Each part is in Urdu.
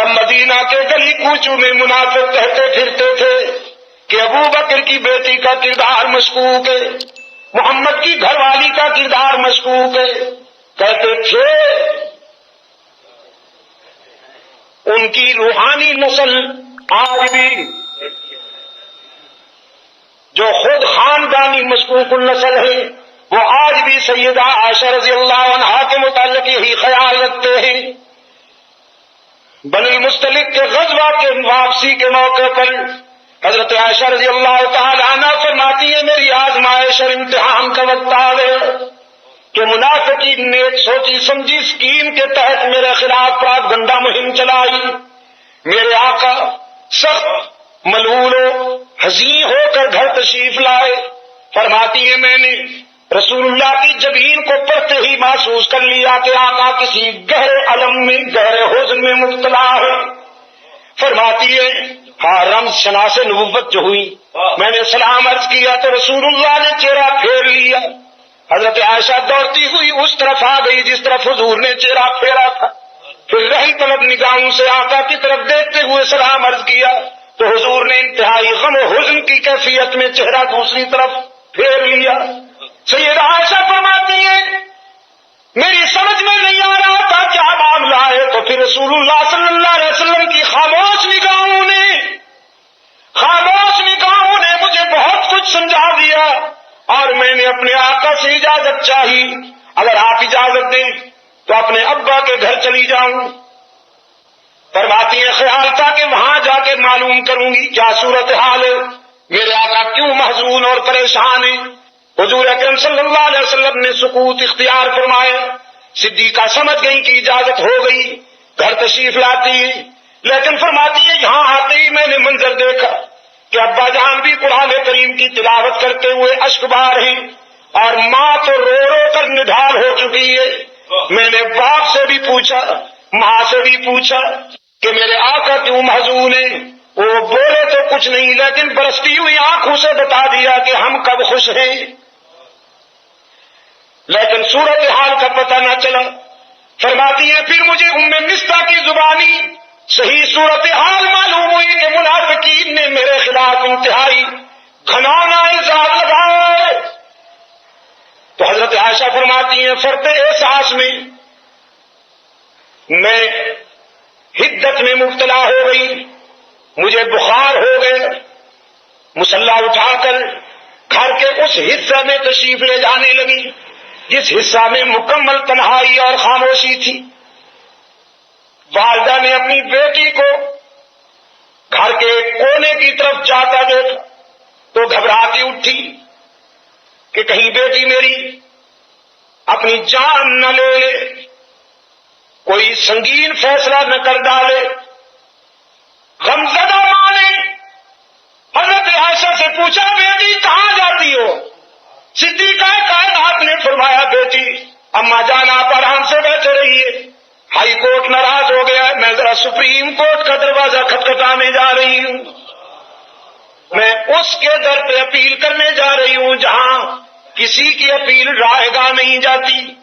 جب مدینہ کے گلی کوچوں میں منافق کہتے پھرتے تھے کہ ابو بکر کی بیٹی کا کردار مشکوک ہے، محمد کی گھر والی کا کردار مشکوک ہے، کہتے تھے ان کی روحانی نسل آج بھی جو خود خاندانی مشکوک النسل ہے وہ آج بھی سیدہ عائشہ رضی اللہ عنہا کے متعلق یہی خیال رکھتے ہیں۔ بنی المصطلق کے غزوہ کے واپسی کے موقع پر حضرت عائشہ رضی اللہ تعالی عنہ فرماتی ہے میری آزمائش اور امتحان کا وقت آ گیا کہ منافقین نے ایک سوچی سمجھی اسکیم کے تحت میرے خلاف پراپگنڈا مہم چلائی۔ میرے آقا سخت ملول و حزین ہو کر گھر تشریف لائے۔ فرماتی ہے میں نے رسول اللہ کی جبین کو پڑھتے ہی محسوس کر لیا کہ آقا کسی گہرے علم میں گہرے حزن میں مبتلا ہے۔ فرماتی ہے ہاں رمز شناس نبوت جو ہوئی، میں نے سلام عرض کیا تو رسول اللہ نے چہرہ پھیر لیا۔ حضرت عائشہ دوڑتی ہوئی اس طرف آ گئی جس طرف حضور نے چہرہ پھیرا تھا، پھر رہی طلب نگاہوں سے آقا کی طرف دیکھتے ہوئے سلام عرض کیا تو حضور نے انتہائی غم و حزن کی کیفیت میں چہرہ دوسری طرف پھیر لیا۔ سیدہ عائشہ فرماتی ہے میری سمجھ میں نہیں آ رہا تھا کیا معاملہ ہے، تو پھر رسول اللہ صلی اللہ علیہ وسلم کی خاموش نگاہوں نے مجھے بہت کچھ سمجھا دیا اور میں نے اپنے آقا سے اجازت چاہی، اگر آپ اجازت دیں تو اپنے ابا کے گھر چلی جاؤں۔ فرماتی ہے خیال تھا کہ وہاں جا کے معلوم کروں گی کیا صورتحال ہے، میرے آقا کیوں محزون اور پریشان ہیں۔ حضور اکرم صلی اللہ علیہ وسلم نے سکوت اختیار فرمایا۔ صدیقہ سمجھ گئی کہ اجازت ہو گئی، گھر تشریف لاتی ہے، لیکن فرماتی ہے یہاں آتے ہی میں نے منظر دیکھا کہ ابا جان بھی قرآن کریم کی تلاوت کرتے ہوئے اشک بہا رہے اور ماں تو رو رو کر نڈھال ہو چکی ہے۔ میں نے باپ سے بھی پوچھا، ماں سے بھی پوچھا کہ میرے آقا کیوں محزون ہیں، وہ بولے تو کچھ نہیں لیکن برستی ہوئی آنکھوں سے بتا دیا کہ ہم کب خوش ہیں، لیکن صورتحال کا پتہ نہ چلا۔ فرماتی ہے پھر مجھے ام مصطح کی زبانی صحیح صورتحال معلوم ہوئی کہ منافقین نے میرے خلاف انتہائی گھناؤنا الزام لگایا ہے۔ تو حضرت عائشہ فرماتی ہیں فرط احساس میں حدت میں مبتلا ہو گئی، مجھے بخار ہو گئے، مصلی اٹھا کر گھر کے اس حصہ میں تشریف لے جانے لگی جس حصہ میں مکمل تنہائی اور خاموشی تھی۔ والدہ نے اپنی بیٹی کو گھر کے کونے کی طرف جاتا دیکھا تو گھبراتی اٹھی کہ کہیں بیٹی میری اپنی جان نہ لے لے، کوئی سنگین فیصلہ نہ کر ڈالے۔ غمزدہ ماں نے حضرت عائشہ سے پوچھا بیٹی کہاں جاتی ہو؟ صدیقہ کائنات نے فرمایا بیٹی اماں جان آپ آرام سے بیٹھے رہیے، ہائی کورٹ ناراض ہو گیا ہے، میں ذرا سپریم کورٹ کا دروازہ کھٹکھٹانے جا رہی ہوں، میں اس کے در پہ اپیل کرنے جا رہی ہوں جہاں کسی کی اپیل رائے گاہ نہیں جاتی۔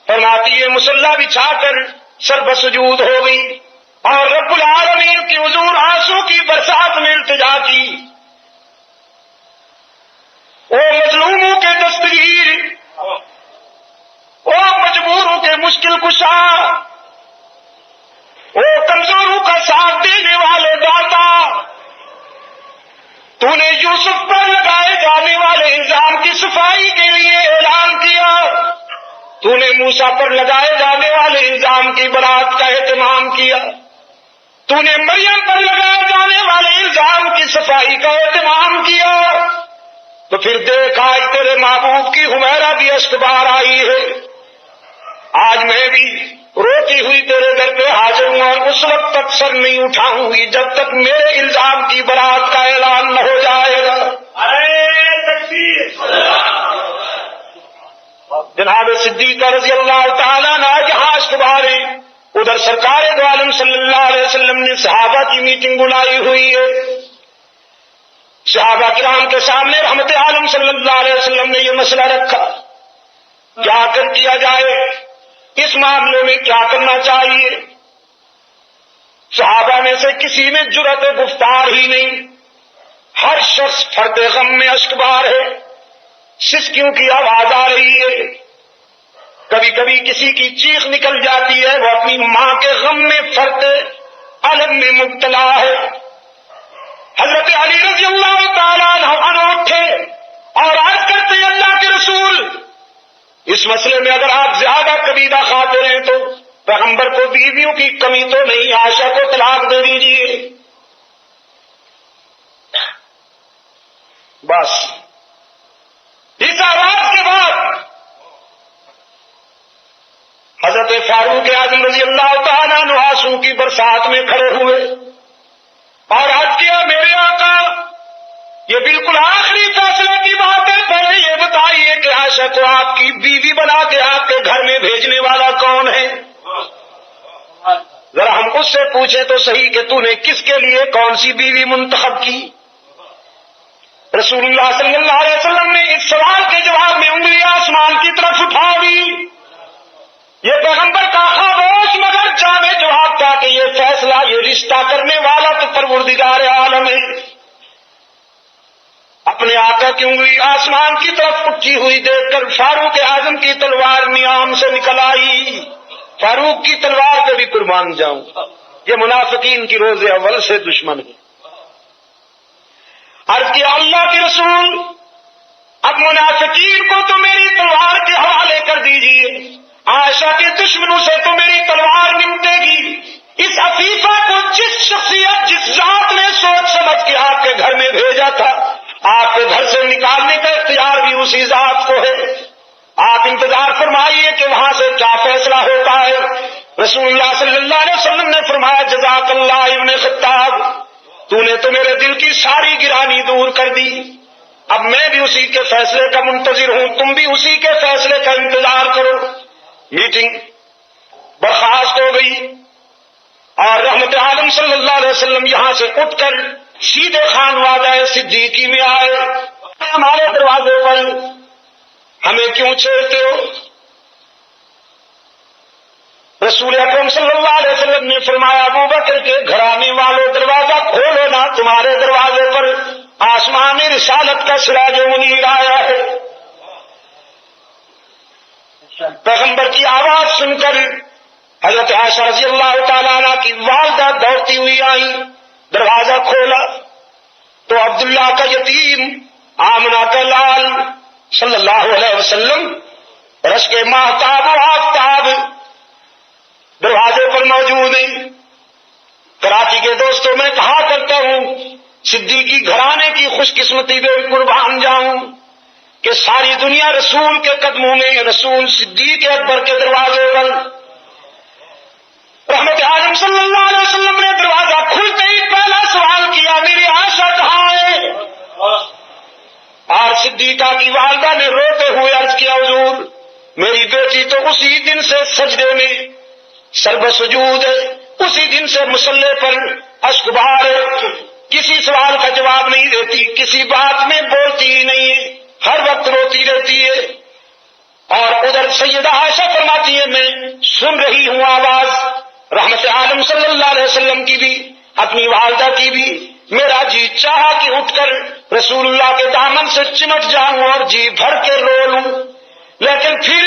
فرماتی ہے مصلی بچھا کر سر بسجود ہو گئی اور رب العالمین کی حضور آنسو کی برسات میں التجا کی۔ او مظلوموں کے دستگیر، او مجبوروں کے مشکل کشا، او کمزوروں کا ساتھ دینے والے داتا، تو نے یوسف پر لگائے جانے والے الزام کی صفائی کے لیے اعلان کیا، تو نے موسیٰ پر لگائے جانے والے الزام کی برات کا اہتمام کیا، تو نے مریم پر لگائے جانے والے الزام کی صفائی کا اہتمام کیا، تو پھر دیکھ آج تیرے محبوب کی حمیرہ بھی اشک بار آئی ہے۔ آج میں بھی روتی ہوئی تیرے در پہ حاضر ہوں اور اس وقت تک سر نہیں اٹھاؤں گی جب تک میرے الزام کی برات کا اعلان نہ ہو جائے گا۔ جناب صدیقہ رضی اللہ تعالیٰ عنہ جہاں اشک بارے، ادھر سرکار دو عالم صلی اللہ علیہ وسلم نے صحابہ کی میٹنگ بلائی ہوئی ہے۔ صحابہ کرام کے سامنے رحمت عالم صلی اللہ علیہ وسلم نے یہ مسئلہ رکھا کیا کیا جائے، اس معاملے میں کیا کرنا چاہیے۔ صحابہ میں سے کسی میں جرأت گفتار ہی نہیں، ہر شخص فرد غم میں اشکبار ہے، سسکیوں کی آواز آ رہی ہے، کبھی کبھی کسی کی چیخ نکل جاتی ہے، وہ اپنی ماں کے غم میں فرد علم میں مبتلا ہے۔ حضرت علی رضی اللہ تعالیٰ عنہ اٹھے اور عرض کرتے ہیں اللہ کے رسول، اس مسئلے میں اگر آپ زیادہ کبیدہ خاطر ہیں تو پیغمبر کو بیویوں کی کمی تو نہیں، عائشہ کو طلاق دے دیجیے۔ بس اس آواز کے بعد حضرت فاروق اعظم رضی اللہ تعالیٰ عنہ آنسو کی برسات میں کھڑے ہوئے اور عرض کیا میرے آقا، یہ بالکل آخری فیصلے کی بات ہے، پہلے یہ بتائیے کہ عائشہ کو آپ کی بیوی بنا کے آپ کے گھر میں بھیجنے والا کون ہے؟ ذرا ہم اس سے پوچھیں تو صحیح کہ تو نے کس کے لیے کون سی بیوی منتخب کی؟ رسول اللہ صلی اللہ علیہ وسلم نے اس سوال کے جواب میں انگلی آسمان کی طرف اٹھا دی۔ یہ پیغمبر کا خاموش مگر جامع جواب تھا کہ یہ فیصلہ، یہ رشتہ کرنے والا تو پروردگار عالم ہے۔ اپنے آقا کی انگلی آسمان کی طرف اٹھی ہوئی دیکھ کر فاروق اعظم کی تلوار نیام سے نکل آئی۔ فاروق کی تلوار پہ بھی قربان جاؤں، یہ منافقین کی روز اول سے دشمن ہے۔ عرض کیا اللہ کے رسول، اب منافقین کو تو میری تلوار کے حوالے کر دیجیے، عائشہ کے دشمنوں سے تو میری تلوار نمٹے گی۔ اس عفیفہ کو جس شخصیت، جس ذات نے سوچ سمجھ کے آپ کے گھر میں بھیجا تھا، آپ کے گھر سے نکالنے کا اختیار بھی اسی ذات کو ہے۔ آپ انتظار فرمائیے کہ وہاں سے کیا فیصلہ ہوتا ہے۔ رسول اللہ صلی اللہ علیہ وسلم نے فرمایا جزاک اللہ ابن خطاب، تو نے تو میرے دل کی ساری گرانی دور کر دی، اب میں بھی اسی کے فیصلے کا منتظر ہوں، تم بھی اسی کے فیصلے کا انتظار کرو۔ میٹنگ برخاست ہو گئی اور رحمت عالم صلی اللہ علیہ وسلم یہاں سے اٹھ کر سیدھے خانوادہ صدیقی میں آئے۔ ہمارے دروازے پر ہمیں کیوں چھیڑتے ہو؟ رسول اکرم صلی اللہ علیہ وسلم نے فرمایا ابو بکر کے گھرانے والوں دروازہ کھولو نا، تمہارے دروازے پر آسمان رسالت کا سراج منیر آیا ہے۔ پیغمبر کی آواز سن کر حضرت عائشہ رضی اللہ تعالیٰ عنہ کی والدہ دوڑتی ہوئی آئی، دروازہ کھولا تو عبداللہ کا یتیم، آمنہ کا لال صلی اللہ علیہ وسلم رش کے ماہتاب و آفتاب دروازے پر موجود ہیں۔ کراچی کے دوستوں میں کہا کرتا ہوں، صدیقی گھرانے کی خوش قسمتی پہ قربان جاؤں کہ ساری دنیا رسول کے قدموں میں، رسول صدیق اکبر کے دروازے پر۔ رحمت عالم صلی اللہ علیہ وسلم نے دروازہ کھلتے ہی پہلا سوال کیا میری عائشہ کہاں ہے؟ اور صدیقہ کی والدہ نے روتے ہوئے عرض کیا حضور، میری بیٹی تو اسی دن سے سجدے میں سرب سجود ہے، اسی دن سے مصلی پر اشکبار ہے، کسی سوال کا جواب نہیں دیتی، کسی بات میں بولتی ہی نہیں ہے، ہر وقت روتی رہتی ہے۔ اور ادھر سیدہ عائشہ فرماتی ہے میں سن رہی ہوں آواز رحمت عالم صلی اللہ علیہ وسلم کی بھی، اپنی والدہ کی بھی، میرا جی چاہا کہ اٹھ کر رسول اللہ کے دامن سے چمٹ جاؤں اور جی بھر کے رو لوں، لیکن پھر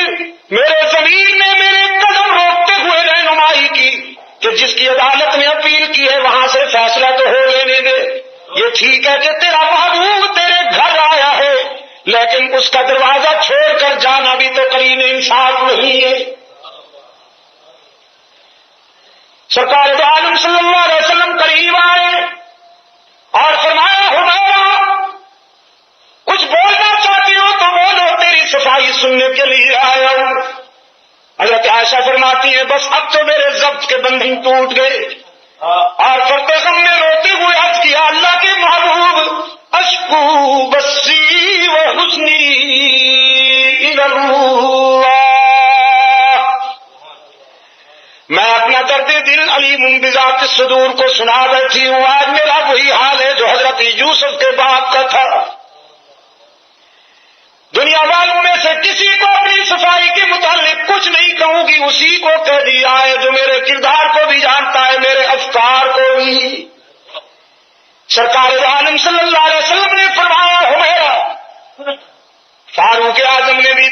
میرے ضمیر نے میرے قدم روکتے ہوئے رہنمائی کی کہ جس کی عدالت نے اپیل کی ہے وہاں سے فیصلہ تو ہو لینے دے۔ یہ ٹھیک ہے کہ تیرا محبوب تیرے گھر آیا ہے، لیکن اس کا دروازہ چھوڑ کر جانا بھی تو قرین انصاف نہیں ہے۔ سرکار دو عالم صلی اللہ علیہ وسلم قریب آئے اور فرمایا حمیرہ کچھ بولنا چاہتی ہو تو بولو، تیری صفائی سننے کے لیے آیا ہوں۔ حضرت عائشہ فرماتی ہیں بس اب تو میرے ضبط کے بندھن ٹوٹ گئے، اور فرد غم نے روتے ہوئے عرض کیا اللہ کے محبوب اشکو بسی و حسنی الی اللہ، میں اپنا درد دل علیم بذات الصدور کو سنا بیٹھی ہوں، آج میرا وہی حال ہے جو حضرت یوسف کے باپ کا تھا۔ دنیا والوں میں سے کسی کو اپنی صفائی کے متعلق کچھ نہیں کہوں گی، اسی کو کہہ دیا ہے جو میرے کردار کو بھی جانتا ہے، میرے افکار گئی۔ سرکار عالم صلی اللہ علیہ وسلم نے فرمایا حمیرہ، فاروق اعظم نے بھی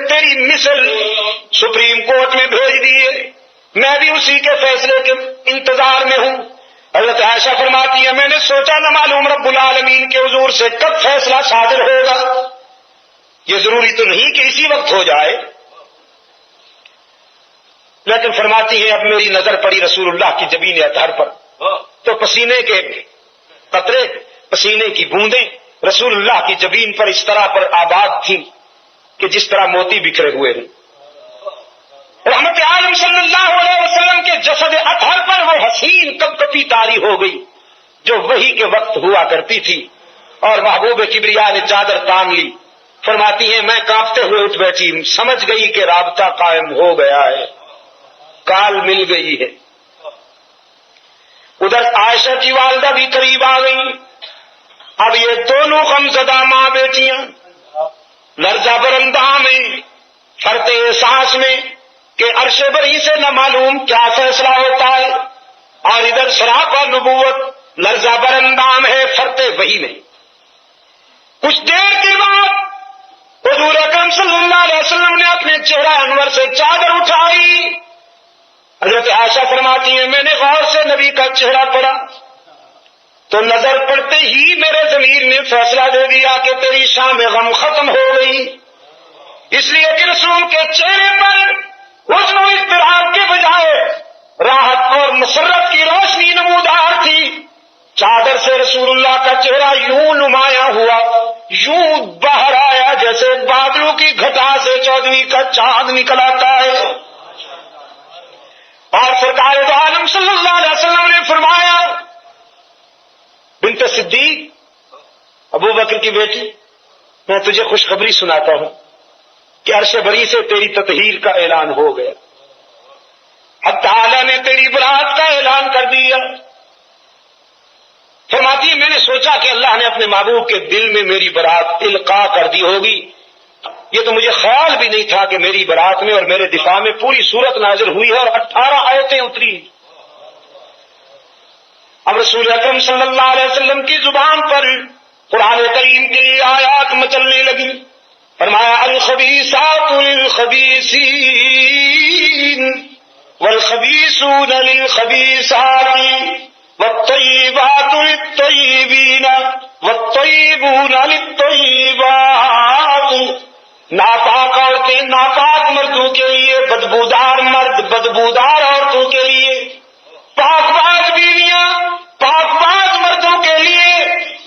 تیری مثل سپریم کورٹ میں بھیج دیے، میں بھی اسی کے فیصلے کے انتظار میں ہوں۔ حضرت عائشہ فرماتی ہے میں نے سوچا نہ معلوم رب العالمین کے حضور سے کب فیصلہ صادر ہوگا، یہ ضروری تو نہیں کہ اسی وقت ہو جائے، لیکن فرماتی ہے اب میری نظر پڑی رسول اللہ کی جبین اطہر پر، تو پسینے کے قطرے، پسینے کی بوندیں رسول اللہ کی جبین پر اس طرح پر آباد تھی کہ جس طرح موتی بکھرے ہوئے ہیں۔ رحمت عالم صلی اللہ علیہ وسلم کے جسد اطہر پر وہ حسین کپکپی طاری ہو گئی جو وحی کے وقت ہوا کرتی تھی، اور محبوب کبریا نے چادر تان لی۔ فرماتی ہیں میں کانپتے ہوئے اٹھ بیٹھی، سمجھ گئی کہ رابطہ قائم ہو گیا ہے، کال مل گئی ہے۔ ادھر عائشہ کی والدہ بھی قریب آ گئی۔ اب یہ دونوں غمزدہ ماں بیٹیاں لرزہ برندہ میں، فرط احساس میں کہ عرش بری سے نہ معلوم کیا فیصلہ ہوتا ہے، اور ادھر سراپا نبوت لرزہ برندام ہے فرط وحی میں۔ کچھ دیر کے بعد حضور اکرم صلی اللہ علیہ وسلم نے اپنے چہرہ انور سے چادر اٹھائی۔ حضرت عائشہ فرماتی ہیں میں نے غور سے نبی کا چہرہ پڑھا تو نظر پڑتے ہی میرے ضمیر نے فیصلہ دے دیا کہ تیری شام غم ختم ہو گئی، اس لیے کہ رسول کے چہرے پر حزن و اضطراب کے بجائے راحت اور مسرت کی روشنی نمودار تھی۔ چادر سے رسول اللہ کا چہرہ یوں نمایاں ہوا، یوں باہر آیا جیسے بادلوں کی گھٹا سے 14ویں کا چاند نکل آتا ہے۔ اور سرکار دو عالم صلی اللہ علیہ وسلم نے فرمایا بنت صدیق، ابو بکر کی بیٹی، میں تجھے خوشخبری سناتا ہوں کہ عرش بری سے تیری تطہیر کا اعلان ہو گیا، حق تعالی نے تیری برات کا اعلان کر دیا۔ فرماتی ہے میں نے سوچا کہ اللہ نے اپنے محبوب کے دل میں میری برات القاء کر دی ہوگی، یہ تو مجھے خیال بھی نہیں تھا کہ میری برات میں اور میرے دفاع میں پوری صورت نازل ہوئی ہے اور 18 آیتیں اتری۔ اب رسول اکرم صلی اللہ علیہ وسلم کی زبان پر قرآن کریم کی آیات مچلنے لگی۔ فرمایا الخبیثات للخبیثین والخبیثون للخبیثات والطیبات للطیبین والطیبون للطیبات۔ ناپاک عورتیں ناپاک مردوں کے لیے، بدبودار مرد بدبودار عورتوں کے لیے، پاک باز بیویاں پاک باز مردوں کے لیے،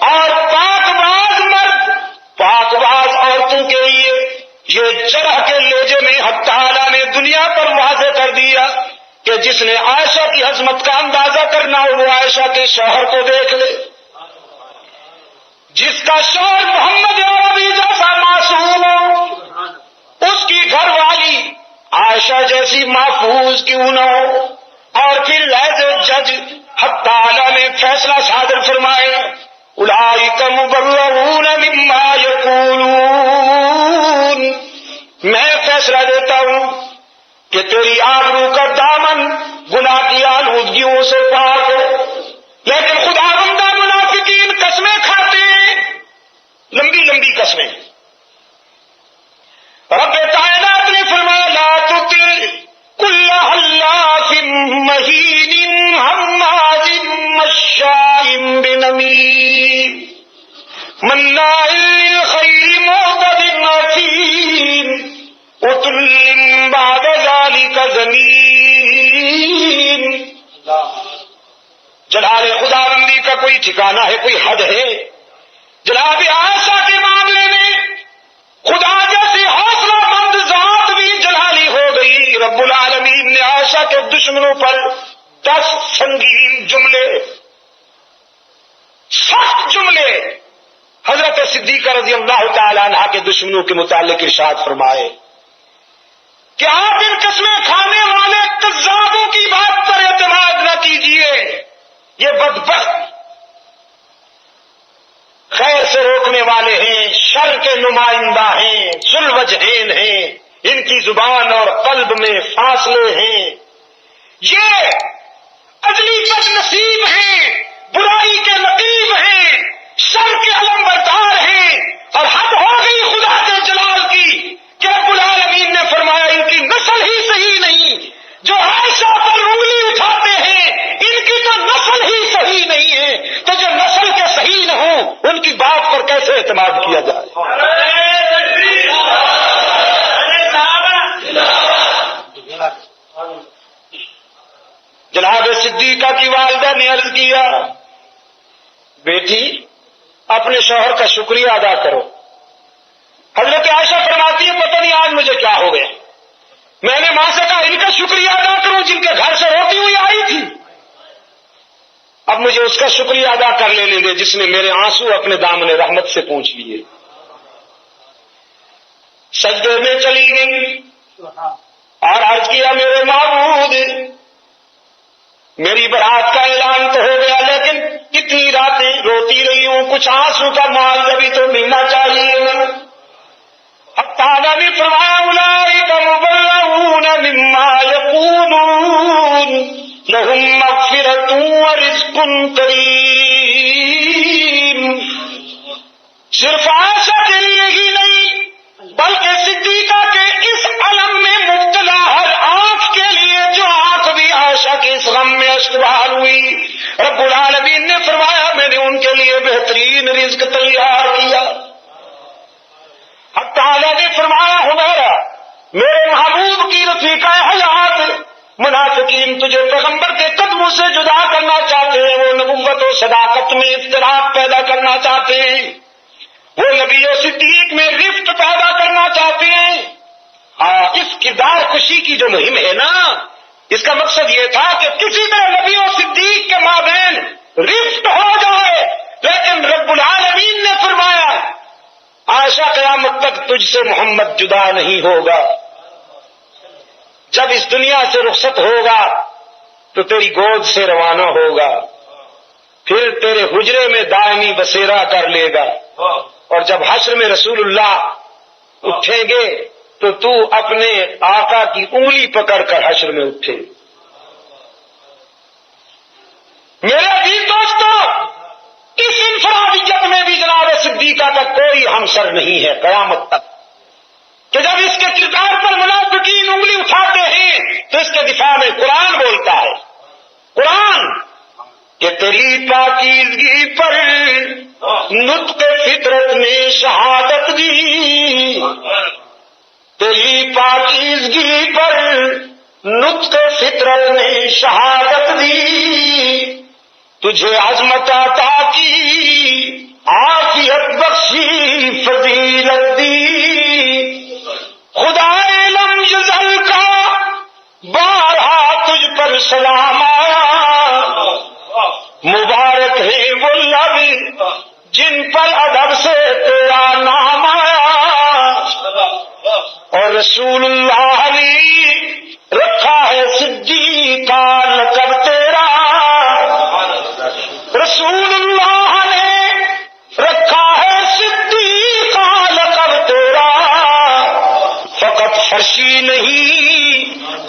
اور پاک باز مرد پاک باز عورتوں کے لیے۔ یہ جرح کے لہجے میں حق تعالیٰ نے دنیا پر واضح کر دیا کہ جس نے عائشہ کی عظمت کا اندازہ کرنا ہو وہ عائشہ کے شوہر کو دیکھ لے، جس کا شوہر محمد عربی جیسا معصوم ہو، اس کی گھر والی عائشہ جیسی محفوظ کیوں نہ ہو۔ اور پھر ایز اے جج حق تعالیٰ نے فیصلہ صادر فرمایا اولئک مبرؤون مما یقولون، میں فیصلہ دیتا ہوں کہ تیری آبرو کا دامن گناہ کی آلودگیوں سے پاک ہو، لیکن خداوندہ منافقین قسمیں کھاتے ہیں، لمبی لمبی قسمیں۔ رب کائنات نے فرمایا لا تطع کل حلاف مہین ہماز مشاء بنمیم مناع للخیر معتد اثیم عتل بعد ذلک زنیم۔ جلال خداوندی کا کوئی ٹھکانہ ہے، کوئی حد ہے؟ جناب عائشہ کے معاملے میں خدا جیسی حوصلہ مند ذات بھی جلالی ہو گئی۔ رب العالمین نے عائشہ کے دشمنوں پر 10 سنگین جملے، سخت جملے حضرت صدیقہ رضی اللہ تعالی عنہ کے دشمنوں کے متعلق ارشاد فرمائے کہ آپ ان قسمیں کھانے والے کذابوں کی بات پر اعتماد نہ کیجیے، یہ بدبخت خیر سے روکنے والے ہیں، شر کے نمائندہ ہیں، ذوالوجہین ہیں، ان کی زبان اور قلب میں فاصلے ہیں، یہ ازلی بد نصیب ہیں، دشمن کی بات پر کیسے اعتماد کیا جائے؟ جناب صدیقہ کی والدہ نے عرض کیا، بیٹی اپنے شوہر کا شکریہ ادا کرو۔ حضرت عائشہ فرماتی ہے پتہ نہیں آج مجھے کیا ہو گیا، میں نے ماں سے کہا ان کا شکریہ ادا کروں جن کے گھر سے روتی ہوئی آئی تھی، اب مجھے اس کا شکریہ ادا کر لینے دے جس نے میرے آنسو اپنے دامن رحمت سے پوچھ لیے۔ سجدے میں چلی گئی اور عرض کیا، میرے معبود میری برات کا اعلان تو ہو گیا لیکن کتنی راتیں روتی رہی ہوں، کچھ آنسو کا معاوضہ بھی تو ملنا چاہیے نا۔ اب تعالیٰ نے فرمایا اولئک مبرؤون مما یقولون لہم مغفرۃ ورزق کریم۔ صرف عائشہ کے لیے ہی نہیں بلکہ صدیقہ کے اس علم میں مبتلا ہر آنکھ کے لیے جو آنکھ بھی عائشہ کے اس غم میں اشتبال ہوئی، رب العالمین نے فرمایا میں نے ان کے لیے بہترین رزق تیار کیا۔ اب تعالیٰ نے فرمایا ہمارا میرے محبوب کی رفیقہ حیات منافقین تجھے پیغمبر کے قدموں سے جدا کرنا چاہتے ہیں، وہ نبوت و صداقت میں اختلاف پیدا کرنا چاہتے ہیں، وہ نبی و صدیق میں رفت پیدا کرنا چاہتے ہیں۔ اس کردار کشی کی جو مہم ہے نا، اس کا مقصد یہ تھا کہ کسی طرح نبی و صدیق کے مابین رفت ہو جائے، لیکن رب العالمین نے فرمایا عائشہ قیامت تک تجھ سے محمد جدا نہیں ہوگا، جب اس دنیا سے رخصت ہوگا تو تیری گود سے روانہ ہوگا، پھر تیرے حجرے میں دائمی بسیرا کر لے گا، اور جب حشر میں رسول اللہ اٹھیں گے تو اپنے آقا کی انگلی پکڑ کر حشر میں اٹھے۔ میرے عزیز دوستو، اس انفرادیت میں بھی جناب صدیقہ کا کوئی ہمسر نہیں ہے قیامت تک، کہ جب اس کے کردار پر منافقین انگلی اٹھاتے ہیں تو اس کے دفاع میں قرآن بولتا ہے، قرآن کہ تیری پاکیزگی پر نطق فطرت نے شہادت دی، تیری پاکیزگی پر نطق فطرت نے شہادت دی، تجھے عظمت عطا کی عافیت بخشی فضیلت دی، خدا لم یزل کا بارہا تجھ پر سلام آیا، مبارک ہے وہ لب جن پر ادب سے تیرا نام آیا، اور رسول اللہ نے رکھا ہے صدیق کا لقب تیرا، رسول اللہ نے رکھا ہے صدیق کا لقب تیرا، فقط فرشی نہیں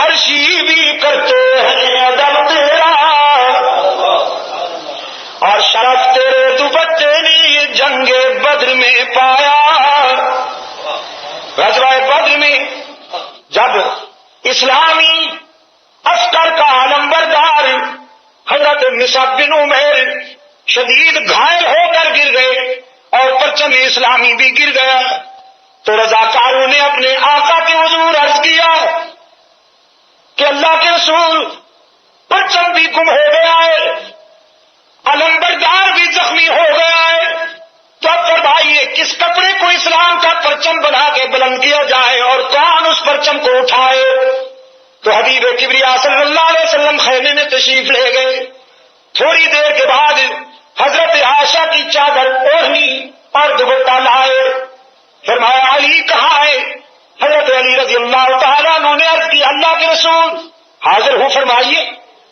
عرشی بھی کرتے ہیں ادب تیرا، اور شرف تیرے دوپٹے نے جنگ بدر میں پایا۔ غزوہ بدر میں جب اسلامی عسکر کا علمبردار حضرت مصعب بن عمیر شدید گھائل ہو کر گر گئے اور پرچم اسلامی بھی گر گیا، تو رضاکاروں نے اپنے آقا کے حضور عرض کیا کہ اللہ کے رسول پرچم بھی گم ہو گیا ہے، علمبردار بھی زخمی ہو گیا ہے، تو اب فرمائیے کس کپڑے کو اسلام کا پرچم بنا کے بلند کیا جائے اور کون اس پرچم کو اٹھائے؟ تو حبیب کبریا صلی اللہ علیہ وسلم خیمے میں تشریف لے گئے، تھوڑی دیر کے بعد حضرت عائشہ کی چادر اوڑھنی اور دوپٹہ لائے، فرمایا علی کہاں ہے؟ حضرت علی رضی اللہ تعالیٰ عنہ نے عرض کی اللہ کے رسول حاضر ہوں فرمائیے،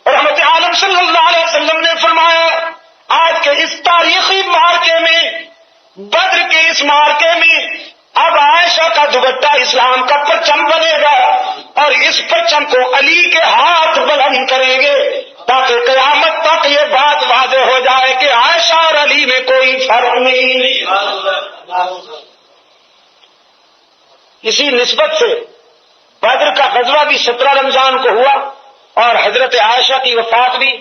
اور رحمت عالم صلی اللہ علیہ وسلم نے فرمایا آج کے اس تاریخی مارکے میں، بدر کے اس مارکے میں اب عائشہ کا دوپٹہ اسلام کا پرچم بنے گا، اور اس پرچم کو علی کے ہاتھ بلند کریں گے تاکہ قیامت تک یہ بات واضح ہو جائے کہ عائشہ اور علی میں کوئی فرق نہیں۔ اسی نسبت سے بدر کا غزوہ بھی 17 رمضان کو ہوا، اور حضرت عائشہ کی وفات بھی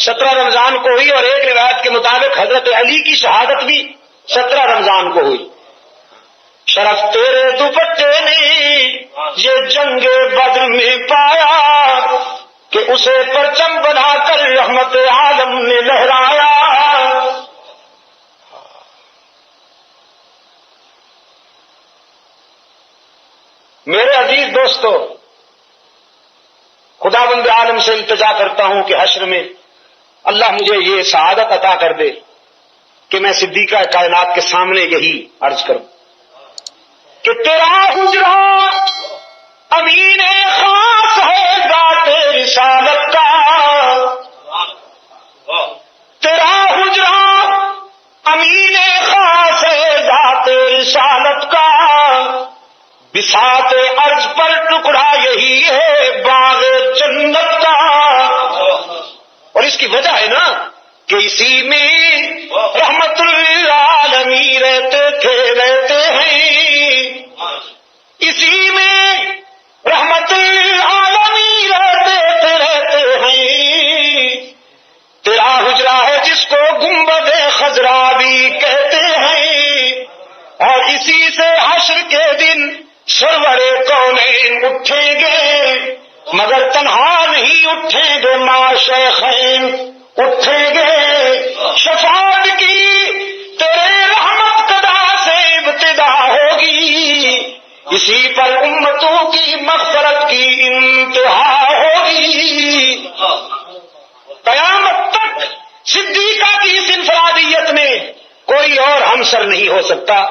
17 رمضان کو ہوئی، اور ایک روایت کے مطابق حضرت علی کی شہادت بھی 17 رمضان کو ہوئی. شرف تیرے دوپٹے نے یہ جنگ بدر میں پایا کہ اسے پرچم بنا کر رحمت عالم نے لہرایا. میرے عزیز دوستو، خداوند عالم سے التجا کرتا ہوں کہ حشر میں اللہ مجھے یہ سعادت عطا کر دے کہ میں صدیقہ کائنات کے سامنے یہی عرض کروں کہ تیرا حجرہ امین خاص ہے ذات رسالت کا. تیرا حجرہ امین خاص ہے ذات رسالت کا. بساط عرض پر ٹکڑا یہی ہے باغ جنت کا. اور اس کی وجہ ہے نا کہ اسی میں رحمت للعالمین رہتے ہیں. اسی میں رحمت للعالمین رہتے ہیں. تیرا حجرہ ہے جس کو گنبد خضرا بھی کہتے ہیں. اور اسی سے حشر کے دن سرور کونین اٹھیں گے، مگر تنہا نہیں اٹھیں گے، معشیخین اٹھیں گے. شفاعت کی تیرے رحمت قدا سے ابتدا ہوگی، اسی پر امتوں کی مغفرت کی انتہا ہوگی. قیامت تک صدیقہ کی اس انفرادیت میں کوئی اور ہمسر نہیں ہو سکتا.